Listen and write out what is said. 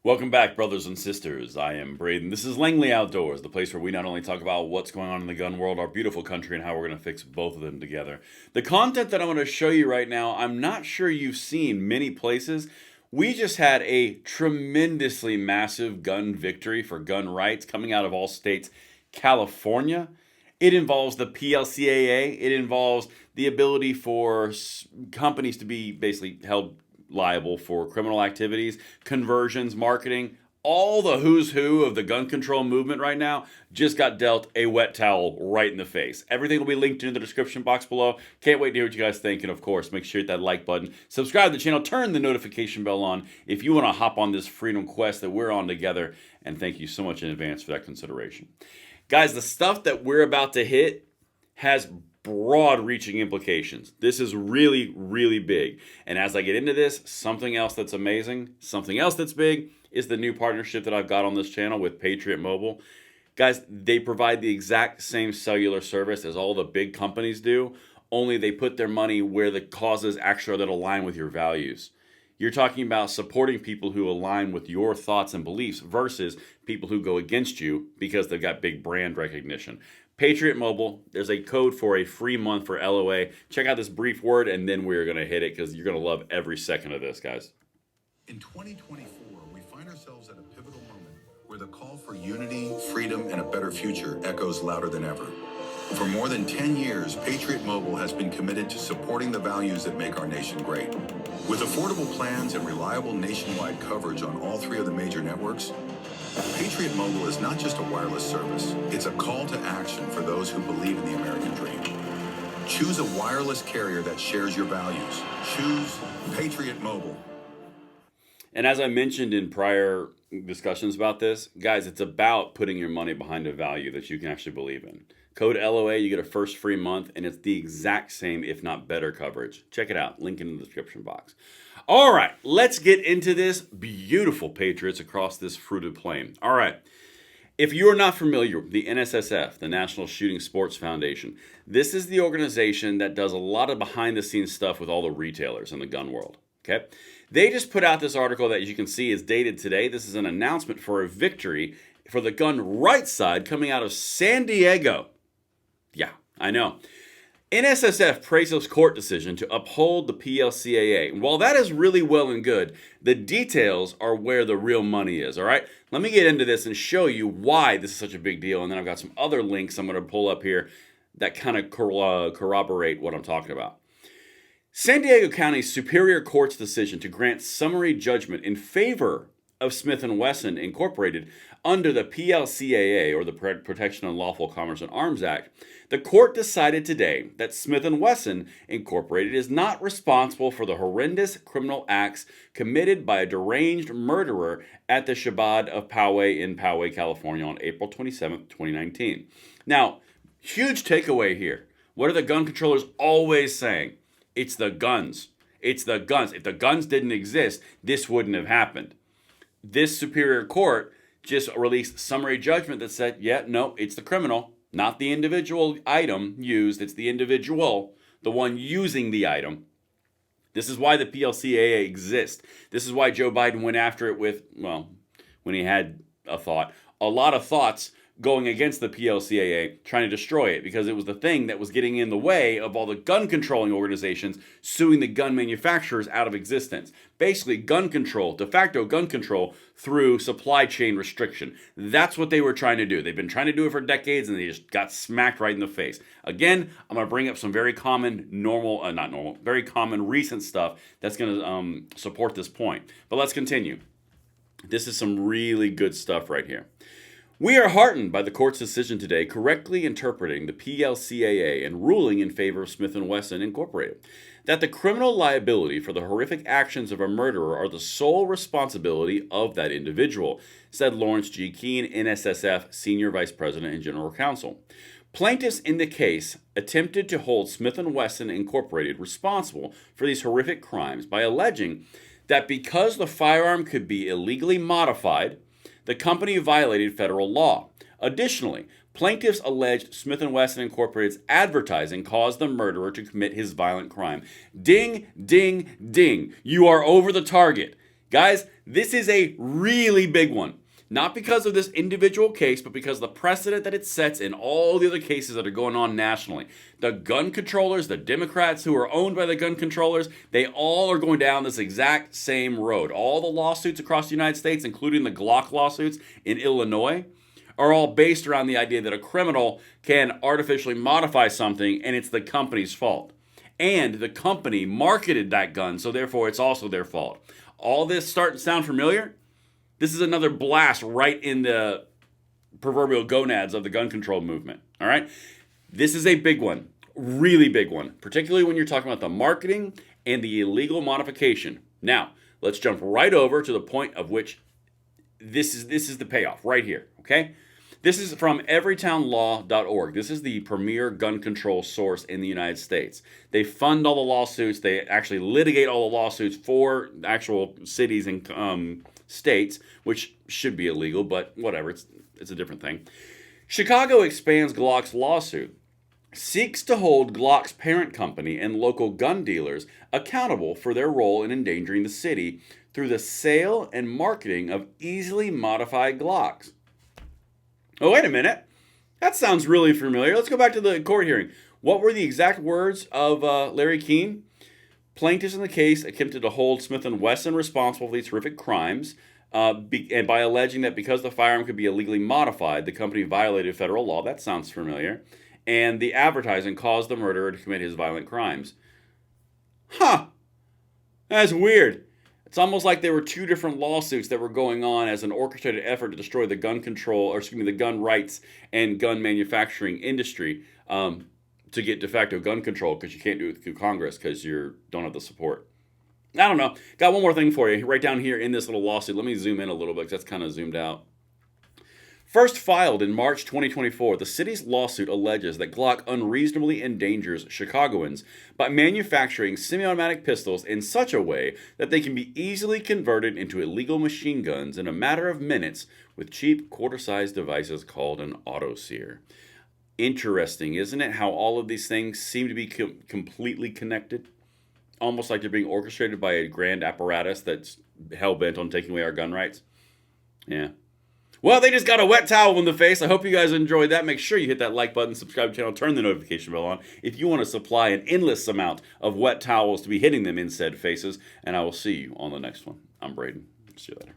Welcome back, brothers and sisters. I am Braden. This is Langley Outdoors, the place where we not only talk about what's going on in the gun world, our beautiful country, and how we're going to fix both of them together. The content that I want to show you right now, I'm not sure you've seen many places. We just had a tremendously massive gun victory for gun rights coming out of all states. California. It involves the PLCAA. It involves the ability for companies to be basically held liable for criminal activities, conversions, marketing. All the who's who of the gun control movement right now just got dealt a wet towel right in the face. Everything will be linked in the description box below. Can't wait to hear what you guys think. And of course, make sure you hit that like button. Subscribe to the channel. Turn the notification bell on if you want to hop on this freedom quest that we're on together. And thank you so much in advance for that consideration. Guys, the stuff that we're about to hit has broad-reaching implications. This is really, really big. And as I get into this, something else that's amazing, something else that's big, is the new partnership that I've got on this channel with Patriot Mobile. Guys, they provide the exact same cellular service as all the big companies do, only they put their money where the causes actually are that align with your values. You're talking about supporting people who align with your thoughts and beliefs versus people who go against you because they've got big brand recognition. Patriot Mobile, there's a code for a free month for LOA. Check out this brief word and then we're going to hit it because you're going to love every second of this, guys. In 2024, we find ourselves at a pivotal moment where the call for unity, freedom, and a better future echoes louder than ever. For more than 10 years, Patriot Mobile has been committed to supporting the values that make our nation great. With affordable plans and reliable nationwide coverage on all three of the major networks, Patriot Mobile is not just a wireless service, it's a call to action for those who believe in the American dream. Choose a wireless carrier that shares your values. Choose Patriot Mobile. And as I mentioned in prior discussions about this, guys, it's about putting your money behind a value that you can actually believe in. Code LOA, you get a first free month, and it's the exact same, if not better, coverage. Check it out. Link in the description box. All right, let's get into this. Beautiful Patriots across this fruited plain. All right. If you are not familiar with the NSSF, the National Shooting Sports Foundation, this is the organization that does a lot of behind-the-scenes stuff with all the retailers in the gun world. Okay? They just put out this article that, as you can see, is dated today. This is an announcement for a victory for the gun rights side coming out of San Diego. Yeah, I know. NSSF praised this court decision to uphold the PLCAA. And while that is really well and good, the details are where the real money is, all right? Let me get into this and show you why this is such a big deal. And then I've got some other links I'm going to pull up here that kind of corroborate what I'm talking about. San Diego County's Superior Court's decision to grant summary judgment in favor of Smith & Wesson Incorporated under the PLCAA, or the Protection and Lawful Commerce in Arms Act, the court decided today that Smith & Wesson Incorporated is not responsible for the horrendous criminal acts committed by a deranged murderer at the Shabbat of Poway in Poway, California on April 27, 2019. Now, huge takeaway here. What are the gun controllers always saying? It's the guns. It's the guns. If the guns didn't exist, this wouldn't have happened. This Superior Court just released summary judgment that said, yeah, no, it's the criminal, not the individual item used. It's the individual, the one using the item. This is why the PLCAA exists. This is why Joe Biden went after it with, well, when he had a lot of thoughts going against the PLCAA, trying to destroy it, because it was the thing that was getting in the way of all the gun controlling organizations suing the gun manufacturers out of existence. Basically, gun control, de facto gun control through supply chain restriction. That's what they were trying to do. They've been trying to do it for decades, and they just got smacked right in the face. Again, I'm going to bring up some very common, very common recent stuff that's going to support this point. But let's continue. This is some really good stuff right here. We are heartened by the court's decision today correctly interpreting the PLCAA and ruling in favor of Smith & Wesson Incorporated, that the criminal liability for the horrific actions of a murderer are the sole responsibility of that individual, said Lawrence G. Keene, NSSF Senior Vice President and General Counsel. Plaintiffs in the case attempted to hold Smith & Wesson Incorporated responsible for these horrific crimes by alleging that because the firearm could be illegally modified, the company violated federal law. Additionally, plaintiffs alleged Smith & Wesson Incorporated's advertising caused the murderer to commit his violent crime. Ding, ding, ding. You are over the target. Guys, this is a really big one. Not because of this individual case, but because of the precedent that it sets in all the other cases that are going on nationally. The gun controllers, the Democrats who are owned by the gun controllers, they all are going down this exact same road. All the lawsuits across the United States, including the Glock lawsuits in Illinois, are all based around the idea that a criminal can artificially modify something and it's the company's fault. And the company marketed that gun, so therefore it's also their fault. All this starting to sound familiar? This is another blast right in the proverbial gonads of the gun control movement. All right? This is a big one, really big one, particularly when you're talking about the marketing and the illegal modification. Now, let's jump right over to the point of which this is the payoff right here, okay? This is from everytownlaw.org. This is the premier gun control source in the United States. They fund all the lawsuits. They actually litigate all the lawsuits for actual cities and states, which should be illegal, but whatever, it's a different thing. Chicago expands Glock's lawsuit, seeks to hold Glock's parent company and local gun dealers accountable for their role in endangering the city through the sale and marketing of easily modified Glocks. Oh, wait a minute. That sounds really familiar. Let's go back to the court hearing. What were the exact words of Larry Keene? Plaintiffs in the case attempted to hold Smith & Wesson responsible for these horrific crimes, and by alleging that because the firearm could be illegally modified, the company violated federal law. That sounds familiar. And the advertising caused the murderer to commit his violent crimes. Huh. That's weird. It's almost like there were two different lawsuits that were going on as an orchestrated effort to destroy the gun control, or excuse me, the gun rights and gun manufacturing industry to get de facto gun control, because you can't do it through Congress because you don't have the support. I don't know. Got one more thing for you right down here in this little lawsuit. Let me zoom in a little bit because that's kind of zoomed out. First filed in March 2024, the city's lawsuit alleges that Glock unreasonably endangers Chicagoans by manufacturing semi-automatic pistols in such a way that they can be easily converted into illegal machine guns in a matter of minutes with cheap quarter-sized devices called an autosear. Interesting, isn't it, how all of these things seem to be completely connected? Almost like they're being orchestrated by a grand apparatus that's hell-bent on taking away our gun rights. Yeah. Well, they just got a wet towel in the face. I hope you guys enjoyed that. Make sure you hit that like button, subscribe to the channel, turn the notification bell on if you want to supply an endless amount of wet towels to be hitting them in said faces. And I will see you on the next one. I'm Braden. See you later.